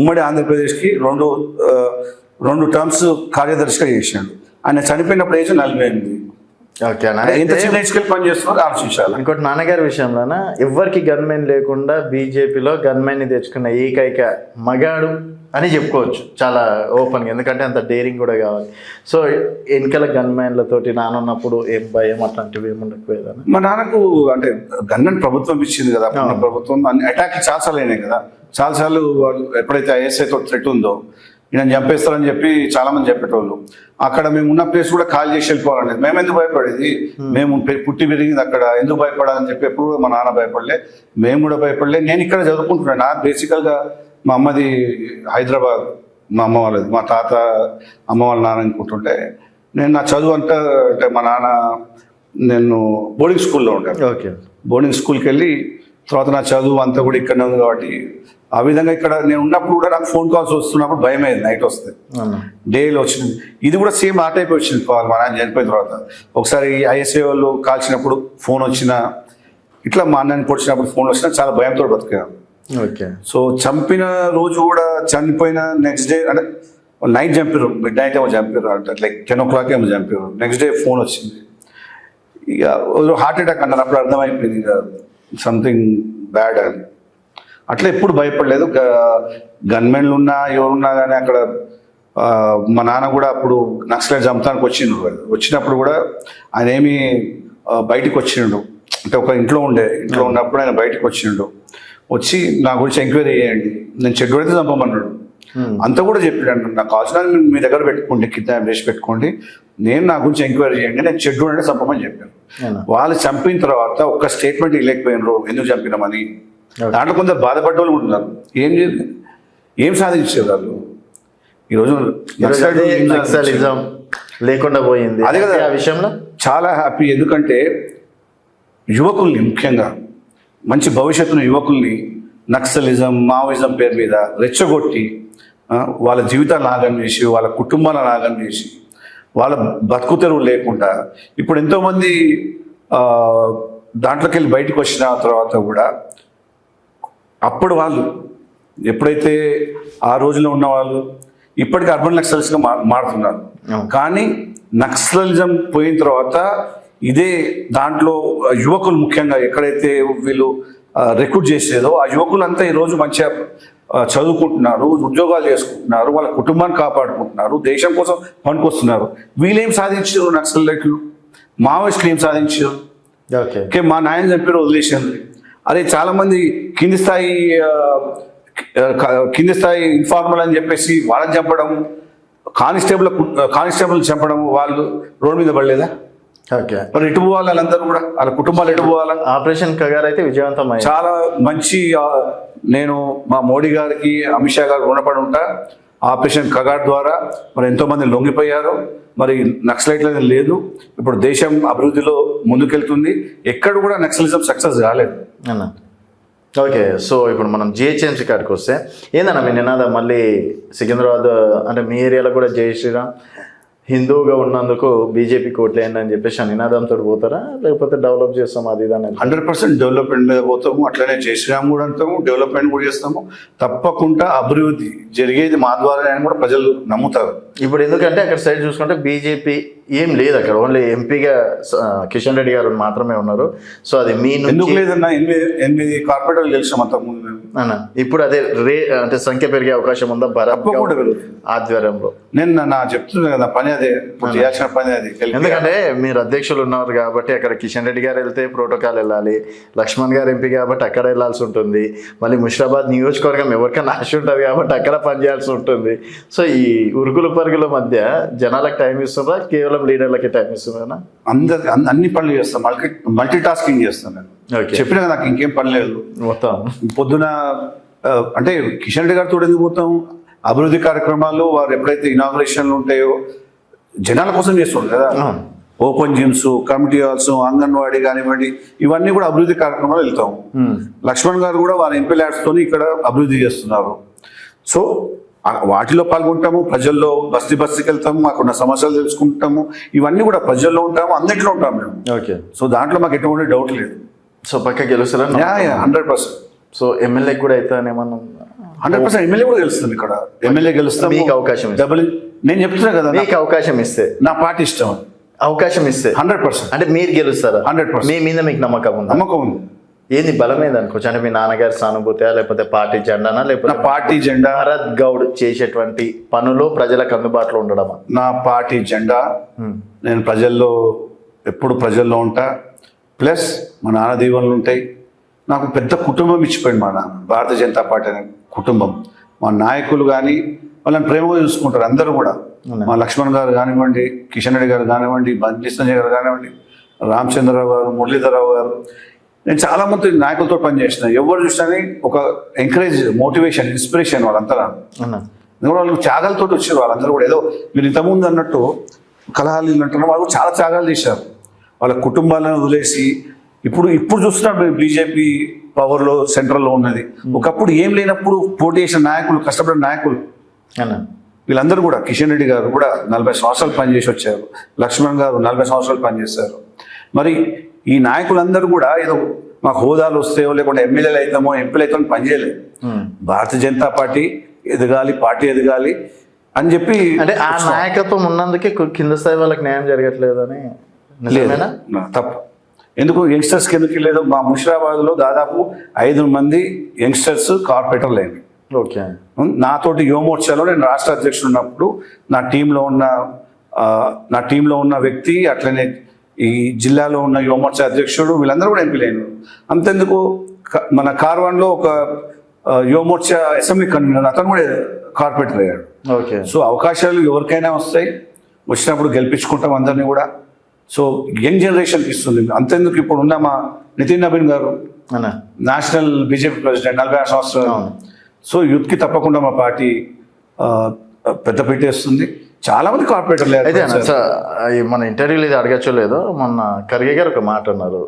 ఉమ్మడి ఆంధ్రప్రదేశ్కి 2 టర్మ్స్ కార్యదర్శిగా చేసిండు. ఆయన చనిపోయినప్పుడు ఏజ్ 48. ఎంత చిన్న ఏజ్కి పని చేస్తున్నారు ఆలోచించాలి. ఇంకోటి నాన్నగారి విషయంలోన ఎవరికి గన్మెన్ లేకుండా బీజేపీలో గన్మెన్ తెచ్చుకున్న ఏకైక మగాడు అని చెప్పుకోవచ్చు చాలా ఓపెన్గా. ఎందుకంటే అంత డేరింగ్ కూడా కావాలి. సో వెనకాల గన్మెన్లతోటి నానున్నప్పుడు ఏం భయం అట్లాంటివి ఏమి ఉండకపోయేదా? మా నాన్నకు అంటే గన్మెన్ ప్రభుత్వం ఇచ్చింది కదా, ప్రభుత్వం అటాక్ చాలాసార్లు అయినాయి కదా. చాలాసార్లు వాళ్ళు ఎప్పుడైతే ఐఎస్ఐతో థ్రెట్ ఉందో ఈయన చంపేస్తారని చెప్పి చాలా మంది చెప్పేటోళ్ళు. అక్కడ మేము ఉన్న ప్లేస్ కూడా ఖాళీ చేసి వెళ్ళిపోవాలనేది. మేము ఎందుకు భయపడేది? మేము పుట్టి పెరిగింది అక్కడ, ఎందుకు భయపడాలని చెప్పి ఎప్పుడు మా నాన్న భయపడలే, మేము కూడా భయపడలే. నేను ఇక్కడ చదువుకుంటున్నాను. నా బేసికల్గా మా అమ్మది హైదరాబాద్, మా అమ్మ వాళ్ళది, మా తాత అమ్మ వాళ్ళ నాన్న అనుకుంటుంటే నేను నా చదువు అంటే మా నాన్న నేను బోర్డింగ్ స్కూల్లో ఉంటాను. బోర్డింగ్ స్కూల్కి వెళ్ళి తర్వాత నా చదువు అంతా కూడా ఇక్కడనే ఉంది కాబట్టి ఆ విధంగా ఇక్కడ నేను ఉన్నప్పుడు కూడా నాకు ఫోన్ కాల్స్ వస్తున్నప్పుడు భయం అయింది. నైట్ వస్తే డేలో వచ్చింది. ఇది కూడా సేమ్ ఆ టైప్ వచ్చింది కాల్. మా నాన్న చనిపోయిన తర్వాత ఒకసారి ఐఎస్ఐ వాళ్ళు కాల్చినప్పుడు ఫోన్ వచ్చిన, ఇట్లా మా అన్నని పొడిచినప్పుడు ఫోన్ వచ్చినా చాలా భయంతో బతికాను. సో చంపిన రోజు కూడా, చనిపోయిన నెక్స్ట్ డే, అంటే వాళ్ళు నైట్ చంపారు, మిడ్ నైట్ ఏమో చంపారు, అంటే లైక్ 10 o'clock ఏమో చంపారు. నెక్స్ట్ డే ఫోన్ వచ్చింది, ఇక హార్ట్ అటాక్ అన్నారు. అప్పుడు అర్థమైపోయింది ఇక సంథింగ్ బ్యాడ్ అని. అట్లా ఎప్పుడు భయపడలేదు. గన్మెన్లు ఉన్నా ఎవరున్నా కానీ అక్కడ మా నాన్న కూడా అప్పుడు నక్సలైట్ చంపడానికి వచ్చినప్పుడు కూడా ఆయన ఏమి బయటికి వచ్చిండు, అంటే ఒక ఇంట్లో ఉన్నప్పుడు ఆయన బయటకు వచ్చి నా గురించి ఎంక్వైరీ చేయండి, నేను చెడ్డు అయితే చంపమన్నాడు. అంతా కూడా చెప్పాడు, నాకు కావాల్సిన మీ దగ్గర పెట్టుకోండి, కిడ్నాప్ చేసి పెట్టుకోండి, నేను నా గురించి ఎంక్వైరీ చేయండి, నేను చెడ్డు అంటే చంపమని చెప్పాను. వాళ్ళు చంపిన తర్వాత ఒక్క స్టేట్మెంట్ ఇవ్వలేకపోయినారు ఎందుకు చంపినామని. దాంట్లో కొందరు బాధపడ్డ వాళ్ళు ఉంటున్నారు. ఏం సాధించారు వాళ్ళు ఈరోజు? నక్సలిజం లేకుండా పోయింది. అదే కదా ఆ విషయంలో చాలా హ్యాపీ. ఎందుకంటే యువకుల్ని, ముఖ్యంగా మంచి భవిష్యత్తును యువకుల్ని నక్సలిజం, మావోయిజం పేరు మీద రెచ్చగొట్టి వాళ్ళ జీవితాలు నాగం చేసి, వాళ్ళ కుటుంబాలను నాగం చేసి, వాళ్ళ బతుకు తెరువు లేకుండా ఇప్పుడు ఎంతోమంది దాంట్లోకి వెళ్ళి బయటకు వచ్చిన తర్వాత కూడా అప్పుడు వాళ్ళు ఎప్పుడైతే ఆ రోజుల్లో ఉన్న వాళ్ళు ఇప్పటికీ అర్బన్ నక్సల్స్గా మారుతున్నారు. కానీ నక్సలిజం పోయిన తర్వాత ఇదే దాంట్లో యువకులు ముఖ్యంగా ఎక్కడైతే వీళ్ళు రిక్రూట్ చేసేదో ఆ యువకులంతా ఈరోజు మంచిగా చదువుకుంటున్నారు, ఉద్యోగాలు చేసుకుంటున్నారు, వాళ్ళ కుటుంబాన్ని కాపాడుకుంటున్నారు, దేశం కోసం పనికొస్తున్నారు. వీళ్ళేం సాధించారు? నక్సలైట్లు, మావోయిస్టులు ఏం సాధించారు? ఓకే, మా నాయన చంపారు, వదిలేసింది. అదే చాలామంది కింది స్థాయి ఇన్ఫార్మల్ అని చెప్పేసి వాళ్ళని చంపడం, కానిస్టేబుల్ చంపడం, వాళ్ళు రోడ్డు మీద పడలేదా? ఓకే, మరి ఎటు పోవాలి వాళ్ళందరూ కూడా? వాళ్ళ కుటుంబాలు ఎటు పోవాలా? ఆపరేషన్ కగార్ అయితే విజయవంతం. చాలా మంచి, నేను మా మోడీ గారికి, అమిత్ షా గారికి రుణపడి ఉంటా. ఆపరేషన్ కగార్ ద్వారా మరి ఎంతోమంది లొంగిపోయారు. మరి నక్సలైట్లు లేదు. ఇప్పుడు దేశం అభివృద్ధిలో ముందుకెళ్తుంది. ఎక్కడ కూడా నక్సలిజం సక్సెస్ కాలేదు అన్న. ఓకే, సో ఇప్పుడు మనం జిహెచ్ఎంసీ కాడికి వస్తే ఏందన్నా మీ నినాదం? మళ్ళీ సికింద్రాబాద్ అంటే మీ ఏరియాలో కూడా జై శ్రీరామ్, హిందువుగా ఉన్నందుకు బీజేపీ కోట్లేయండి అని చెప్పేసి ఆ నినాదంతో పోతారా, లేకపోతే డెవలప్ చేస్తాం అది ఇదని? 100% డెవలప్మెంట్ మీద పోతాము. అట్లనే జై శ్రీరామ్ కూడా అంటాము, డెవలప్మెంట్ కూడా చేస్తాము. తప్పకుండా అభివృద్ధి జరిగేది మా ద్వారా అని కూడా ప్రజలు నమ్ముతారు. ఇప్పుడు ఎందుకంటే అక్కడ సైడ్ చూసుకుంటే బీజేపీ ఏం లేదు, అక్కడ ఓన్లీ ఎంపీగా కిషన్ రెడ్డి గారు మాత్రమే ఉన్నారు. సో అది మీ ఎందుకు లేదన్నా? 8 కార్పొరేటర్లు గెలిచాం అంతకుముందు అన్న. ఇప్పుడు అదే అంటే సంఖ్య పెరిగే అవకాశం ఉందా తప్పకుండా ఆధ్వర్యంలో? నేను చెప్తున్నా కదా, పని అదే, చేయాల్సిన పని అది. ఎందుకంటే మీరు అధ్యక్షులు ఉన్నారు కాబట్టి అక్కడ కిషన్ రెడ్డి గారు వెళ్తే ప్రోటోకాల్ వెళ్ళాలి, లక్ష్మణ్ గారు ఎంపీ కాబట్టి అక్కడ వెళ్ళాల్సి ఉంటుంది, మళ్ళీ ముషిరాబాద్ నియోజకవర్గం ఎవరికైనా ఆశ ఉంటుంది కాబట్టి అక్కడ పనిచేయాల్సి ఉంటుంది. సో ఈ ఉరుకుల పరుగుల మధ్య జనాలకు టైం ఇస్తున్నారా, కేవలం లీడర్లకి టైం ఇస్తున్నారా? అన్ని పనులు చేస్తాం, మల్టీ టాస్కింగ్ చేస్తాను నేను. చెప్పినా నాకు ఇంకేం పని లేదు. మొత్తం పొద్దున అంటే కిషన్ రెడ్డి గారితో ఎందుకు పోతాం? అభివృద్ధి కార్యక్రమాలు వారు ఎప్పుడైతే ఇనాగ్రేషన్లు ఉంటాయో జనాల కోసం చేస్తుంటారు కదా. Open gyms, community halls, anganwadi కానివ్వండి, ఇవన్నీ కూడా అభివృద్ధి కార్యక్రమాలు వెళ్తాం. లక్ష్మణ్ గారు కూడా వారి ఎంపీ ల్యాడ్స్తో ఇక్కడ అభివృద్ధి చేస్తున్నారు. సో వాటిలో పాల్గొంటాము, ప్రజల్లో బస్తీకి వెళ్తాము, మాకున్న సమస్యలు తెలుసుకుంటాము, ఇవన్నీ కూడా ప్రజల్లో ఉంటాము, అన్నింటిలో ఉంటాము మేము. ఓకే, సో దాంట్లో మాకు ఎటువంటి డౌట్ లేదు. సో పక్క గెలుస్తారా? 100%. సో ఎమ్మెల్యే కూడా అవుతానేమన్నా? 100% ఎమ్మెల్యే కూడా గెలుస్తుంది ఇక్కడ. ఎమ్మెల్యే గెలుస్తాం. మీకు అవకాశం నేను చెప్తున్నా కదా, మీకు అవకాశం ఇస్తే, నా పార్టీ ఇష్టం, అవకాశం ఇస్తే 100%. అంటే మీరు గెలుస్తారా? 100%. మీ మీద మీకు నమ్మకం ఉంది? నమ్మకం ఉంది. ఏంది బలం ఏదనుకోవచ్చు? అంటే మీ నాన్నగారి సానుభూతి, లేకపోతే పార్టీ జెండానా, లేకపోతే పార్టీ జెండా? భరత్ గౌడ్ చేసేటువంటి పనులు ప్రజలకు అందుబాటులో ఉండడమా? నా పార్టీ జెండా. నేను ఎప్పుడు ప్రజల్లో ఉంటా. ప్లస్ మా నాన్న దీవెనలు ఉంటాయి. నాకు పెద్ద కుటుంబం ఇచ్చిపోయింది మా నాన్న, భారతీయ జనతా పార్టీ అనే కుటుంబం. మా నాయకులు కానీ వాళ్ళని ప్రేమగా చూసుకుంటారు అందరూ కూడా. మా లక్ష్మణ్ గారు కానివ్వండి, కిషన్ రెడ్డి గారు కానివ్వండి, బండి సంజయ్ గారు కానివ్వండి, రామచంద్రరావు గారు, మురళీధరరావు గారు, నేను చాలా మంది నాయకులతో పనిచేసిన. ఎవరు చూసినా ఒక ఎంకరేజ్, మోటివేషన్, ఇన్స్పిరేషన్ వాళ్ళంతా. వాళ్ళు త్యాగాలతో వచ్చారు వాళ్ళందరూ కూడా. ఏదో మీరు ఇంతకుముందు అన్నట్టు కలహాలు అంటున్నారు, వాళ్ళు చాలా త్యాగాలు చేశారు. వాళ్ళ కుటుంబాలను వదిలేసి ఇప్పుడు చూస్తున్నారు బీజేపీ పవర్లో, సెంట్రల్లో ఉన్నది. ఒకప్పుడు ఏం లేనప్పుడు పోటీ చేసిన నాయకులు, కష్టపడిన నాయకులు వీళ్ళందరూ కూడా. కిషన్ రెడ్డి గారు కూడా 40 సంవత్సరాలు పనిచేసి వచ్చారు. లక్ష్మణ్ గారు 40 సంవత్సరాలు పనిచేశారు. మరి ఈ నాయకులందరూ కూడా ఏదో మాకు హోదాలు వస్తాయో, లేకుంటే ఎమ్మెల్యేలు అవుతామో, ఎంపీలు అవుతామో పనిచేయలేదు. భారతీయ జనతా పార్టీ ఎదగాలి, పార్టీ ఎదగాలి అని చెప్పి అంటే ఆ నాయకత్వం ఉన్నందుకే కింద స్థాయి వాళ్ళకి న్యాయం జరగట్లేదని నిజమేనా? తప్పు. ఎందుకు యంగ్స్టర్స్కి ఎందుకు లేదు? మా ముషిరాబాద్లో దాదాపు 5 మంది యంగ్స్టర్స్ కార్పొరేటర్లు అయింది. ఓకే. నాతోటి యువమోర్చాలో నేను రాష్ట్ర అధ్యక్షుడు ఉన్నప్పుడు నా టీంలో ఉన్న వ్యక్తి, అట్లనే ఈ జిల్లాలో ఉన్న యువమోర్చా అధ్యక్షుడు, వీళ్ళందరూ కూడా ఎంపీలైన. అంతెందుకు మన కార్వాన్లో ఒక యువమోర్చా అసెంబ్లీ కన్వీనర్, అతను కూడా కార్పొరేటర్ అయ్యాడు. ఓకే. సో అవకాశాలు ఎవరికైనా వస్తాయి, వచ్చినప్పుడు గెలిపించుకుంటాం అందరినీ కూడా. సో యంగ్ జనరేషన్కి ఇస్తుంది. అంతెందుకు ఇప్పుడు ఉన్న మా నితిన్ నవీన్ గారు నేషనల్ బీజేపీ ప్రెసిడెంట్, 46 సంవత్సరాలు. సో యూత్కి తప్పకుండా మా పార్టీ పెద్దపీట వేస్తుంది. చాలా మంది కార్పొరేటర్లు. అయితే మన ఇంటర్వ్యూలో ఇది అడగచ్చో లేదో, మొన్న ఖర్గే గారు ఒక మాట అన్నారు,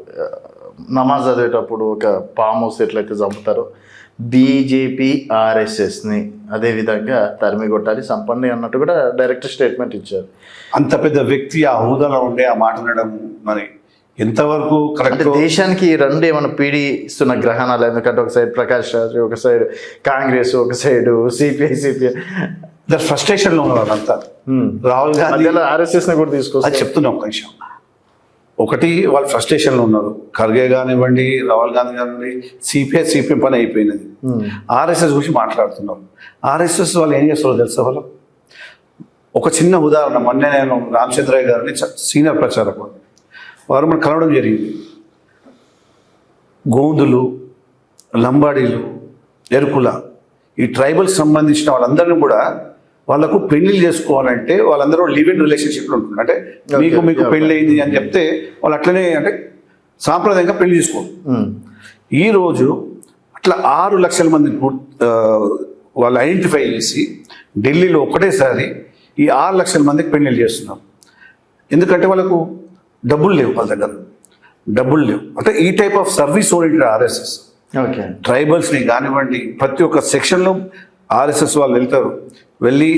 నమాజ్ చదివేటప్పుడు ఒక పామ్ హౌస్ ఎట్లయితే చంపుతారో బీజేపీ ఆర్ఎస్ఎస్ని అదే విధంగా తరిమి కొట్టాలి సంపన్ని అన్నట్టు కూడా డైరెక్ట్ స్టేట్మెంట్ ఇచ్చారు. అంత పెద్ద వ్యక్తి ఆ హోదాలో ఉండే ఆ మాట అనడం మరి ఎంతవరకు కరెక్ట్? దేశానికి రెండు ఏమైనా పీడిస్తున్న గ్రహణాలు. ఎందుకంటే ఒక సైడ్ ప్రకాష్ రాజ్, ఒక సైడ్ కాంగ్రెస్, ఒక సైడ్ సిపిఐ ఫ్రస్ట్రేషన్ లో ఉన్నారు అంతా. రాహుల్ గాంధీ ఆర్ఎస్ఎస్ ని కూడా తీసుకొస్తారు. చెప్తున్నా ఒక నిమిషం. ఒకటి వాళ్ళు ఫ్రస్ట్రేషన్ లో ఉన్నారు. ఖర్గే కానివ్వండి, రాహుల్ గాంధీ కానివ్వండి, సిపిఎం పని అయిపోయినది. ఆర్ఎస్ఎస్ గురించి మాట్లాడుతున్నారు. ఆర్ఎస్ఎస్ వాళ్ళు ఏం చేస్తారో తెలుసా? వాళ్ళు ఒక చిన్న ఉదాహరణ, మొన్న నేను రామచంద్రయ్య గారిని సీనియర్ ప్రచారకుడు, వారు మనం కలవడం జరిగింది. గోందులు, లంబాడీలు, ఎరుకుల, ఈ ట్రైబల్స్ సంబంధించిన వాళ్ళందరినీ కూడా వాళ్ళకు పెళ్లిళ్ళు చేసుకోవాలంటే వాళ్ళందరూ లివ్ ఇన్ రిలేషన్షిప్లో ఉంటున్నారు. అంటే మీకు పెళ్ళి అయింది అని చెప్తే వాళ్ళు అట్లనే అంటే సాంప్రదాయంగా పెళ్లి చేసుకోరు. ఈరోజు అట్లా 6 లక్షల మంది వాళ్ళు ఐడెంటిఫై చేసి ఢిల్లీలో ఒకటేసారి ఈ 6 లక్షల మందికి పెళ్లిళ్ళు చేస్తున్నారు. ఎందుకంటే వాళ్ళకు డబ్బులు లేవు, వాళ్ళ దగ్గర డబ్బులు లేవు. అంటే ఈ type of service oriented RSS. Okay. ట్రైబల్స్ని కానివ్వండి, ప్రతి ఒక్క సెక్షన్లో ఆర్ఎస్ఎస్ వాళ్ళు వెళ్తారు. వెళ్ళి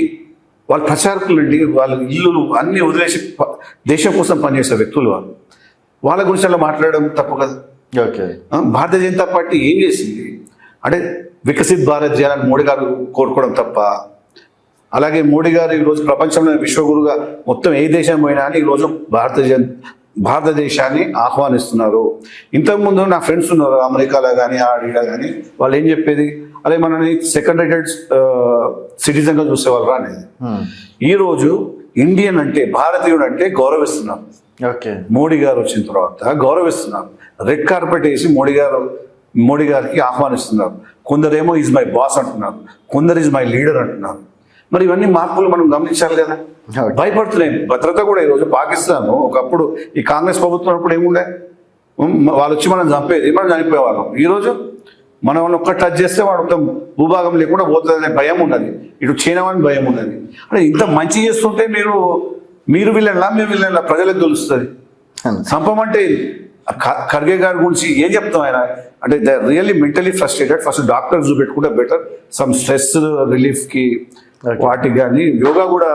వాళ్ళ ప్రచారకులు అండి, వాళ్ళ ఇల్లులు అన్నీ వదిలేసి దేశం కోసం పనిచేసే వ్యక్తులు వాళ్ళు. వాళ్ళ గురించి అలా మాట్లాడడం తప్పు కదా. ఓకే. భారతీయ జనతా పార్టీ ఏం చేసింది అంటే వికసిత్ భారత్ చేయాలని మోడీ గారు కోరుకోవడం తప్ప. అలాగే మోడీ గారు ఈరోజు ప్రపంచంలో విశ్వగురుగా మొత్తం ఏ దేశం పోయినా అని ఈరోజు భారతదేశాన్ని ఆహ్వానిస్తున్నారు. ఇంతకుముందు నా ఫ్రెండ్స్ ఉన్నారు అమెరికాలో కానీ ఆడ కానీ, వాళ్ళు ఏం చెప్పేది, అదే మనని సెకండ్ రేటెడ్ సిటిజన్గా చూసేవాళ్ళు అనేది. ఈరోజు ఇండియన్ అంటే, భారతీయుడు అంటే గౌరవిస్తున్నారు. ఓకే. మోడీ గారు వచ్చిన తర్వాత గౌరవిస్తున్నారు. రెడ్ కార్పెట్ వేసి మోడీ గారికి ఆహ్వానిస్తున్నారు. కొందరేమో ఈజ్ మై బాస్ అంటున్నారు, కొందరు ఈజ్ మై లీడర్ అంటున్నారు. మరి ఇవన్నీ మార్పులు మనం గమనించాలి కదా. భయపడుతున్నాయి. భద్రత కూడా ఈరోజు పాకిస్తాన్ ఒకప్పుడు ఈ కాంగ్రెస్ ప్రభుత్వం అప్పుడు ఏముండే, వాళ్ళు వచ్చి మనం చంపేది, మనం చనిపోయేవాళ్ళం. ఈరోజు మనం ఒక్క టచ్ చేస్తే వాడు భూభాగం లేకుండా పోతుందనే భయం ఉన్నది. ఇటు చైనావని భయం ఉన్నది. అంటే ఇంత మంచి చేస్తుంటే మీరు వీళ్ళ ప్రజలకు తెలుస్తుంది. చంపమంటే ఖర్గే గారి గురించి ఏం చెప్తాం ఆయన అంటే they really mentally frustrated. First doctor చూపెట్టుకుంటే బెటర్. సమ్ స్ట్రెస్ రిలీఫ్కి వాటికి కానీ యోగా కూడా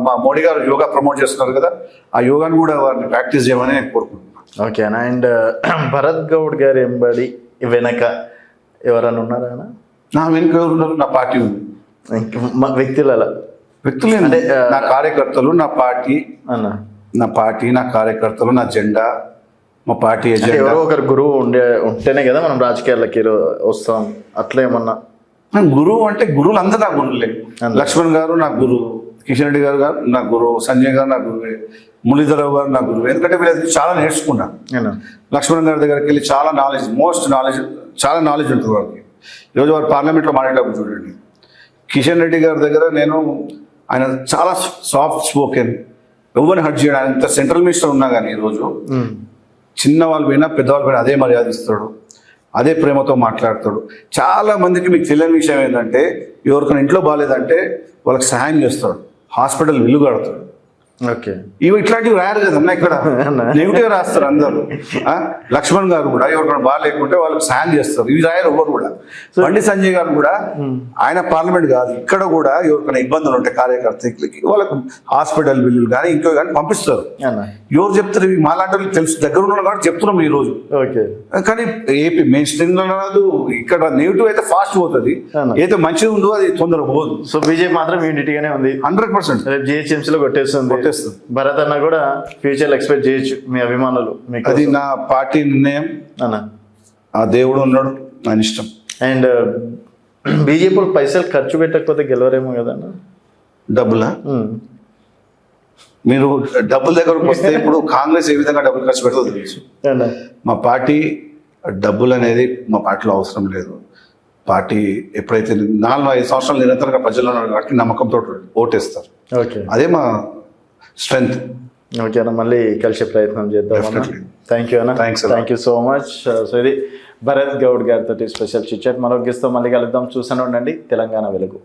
మా మోడీ గారు యోగా ప్రమోట్ చేస్తున్నారు కదా, ఆ యోగాని కూడా వారిని ప్రాక్టీస్ చేయమని నేను కోరుకుంటున్నాను. ఓకేనా. అండ్ భరత్ గౌడ్ గారి ఎంబడి వెనక ఎవరైనా ఉన్నారా? నా వెనుక ఎవరు ఉన్నారు? నా పార్టీ ఉంది. వ్యక్తులు అంటే నా కార్యకర్తలు, నా పార్టీ, నా కార్యకర్తలు, నా జెండా, మా పార్టీ ఎజెండా. ఎవరో ఒకరు గురువు ఉంటేనే కదా మనం రాజకీయాలకి వస్తాం. అట్లా ఏమన్నా గురువు అంటే గురువులు అందరూ నా గురువులే. లక్ష్మణ్ గారు నా గురువు, కిషన్ రెడ్డి గారు నా గురువు, సంజయ్ గారు నా గురువే, మురళీధరరావు గారు నా గురువు. ఎందుకంటే వీళ్ళకి చాలా నేర్చుకున్నాను. లక్ష్మణ్ గారి దగ్గరికి వెళ్ళి చాలా నాలెడ్జ్ ఉంటుంది వాళ్ళకి. ఈరోజు వారు పార్లమెంట్లో మాట్లాడేటప్పుడు చూడండి. కిషన్ రెడ్డి గారి దగ్గర ఆయన చాలా సాఫ్ట్ స్పోకెన్, ఎవరిని హర్ట్ చేయడం. ఆయన ఇంత సెంట్రల్ మినిస్టర్ ఉన్నా కానీ ఈరోజు చిన్న వాళ్ళు పోయినా పెద్దవాళ్ళు పోయినా అదే మర్యాద ఇస్తాడు, అదే ప్రేమతో మాట్లాడతాడు. చాలా మందికి మీకు తెలియని విషయం ఏంటంటే, ఎవరికైనా ఇంట్లో బాగాలేదంటే వాళ్ళకి సహాయం చేస్తాడు, హాస్పిటల్ ఇల్లు కడతాడు. ఓకే. ఇవి ఇట్లాంటివి రాయారు కదన్నా ఇక్కడ నెగిటివ్ రాస్తారు అందరూ. లక్ష్మణ్ గారు కూడా ఎవరికైనా బాగా లేకుంటే వాళ్ళకి సాయం చేస్తారు, ఇవి రాయరు ఎవరు కూడా. బండి సంజయ్ గారు కూడా ఆయన పార్లమెంట్ కాదు, ఇక్కడ కూడా ఎవరికైనా ఇబ్బందులు ఉంటాయి కార్యకర్తలకి వాళ్ళకు హాస్పిటల్ బిల్లులు కానీ ఇంకో కానీ పంపిస్తారు. ఎవరు చెప్తారు? ఇవి మాలాంటి వాళ్ళకి తెలుసు, దగ్గర ఉన్న కాబట్టి చెప్తున్నాం ఈ రోజు. ఓకే. కానీ ఏపీ మెయిన్ స్ట్రీమ్ లో రాదు, ఇక్కడ నెగిటివ్ అయితే ఫాస్ట్ పోతుంది, ఏదైతే మంచిది ఉందో అది తొందరగా పోదు. సో బీజేపీ మాత్రం యూనిటీగానే ఉంది 100%. రేపు జిహెచ్ఎంసీ లో కొట్టేస్తుంది. భరత్ అన్న కూడా ఫ్యూచర్ లో ఎక్స్పెక్ట్ చేయొచ్చు మీ అభిమానులు. అది నా పార్టీ నిర్ణయం అన్న, ఆ దేవుడు ఉన్నాడు, ఆయన ఇష్టం. అండ్ బీజేపీ పైసలు ఖర్చు పెట్టకపోతే గెలవరేమో కదన్న. డబ్బులా? మీరు డబ్బుల దగ్గరకు వస్తే ఇప్పుడు కాంగ్రెస్ ఏ విధంగా డబ్బులు ఖర్చు పెడతాదో తెలుసు. మా పార్టీ డబ్బులు అనేది మా పార్టీలో అవసరం లేదు. పార్టీ ఎప్పుడైతే 4-5 సంవత్సరాలు నిరంతరంగా ప్రజలు ఉన్నారు కాబట్టి నమ్మకంతో ఓటేస్తారు. ఓకే, అదే మా స్ట్రెంగ్త్. ఓకే అన్న, మళ్ళీ కలిసే ప్రయత్నం చేద్దాం. థ్యాంక్ యూ అన్న, thank you so much. So ఇది భరత్ గౌడ్ గారితో స్పెషల్ చిట్ చాట్. మరొక గెస్ట్తో మళ్ళీ కలుద్దాం. చూస్తూనే ఉండండి తెలంగాణ వెలుగు.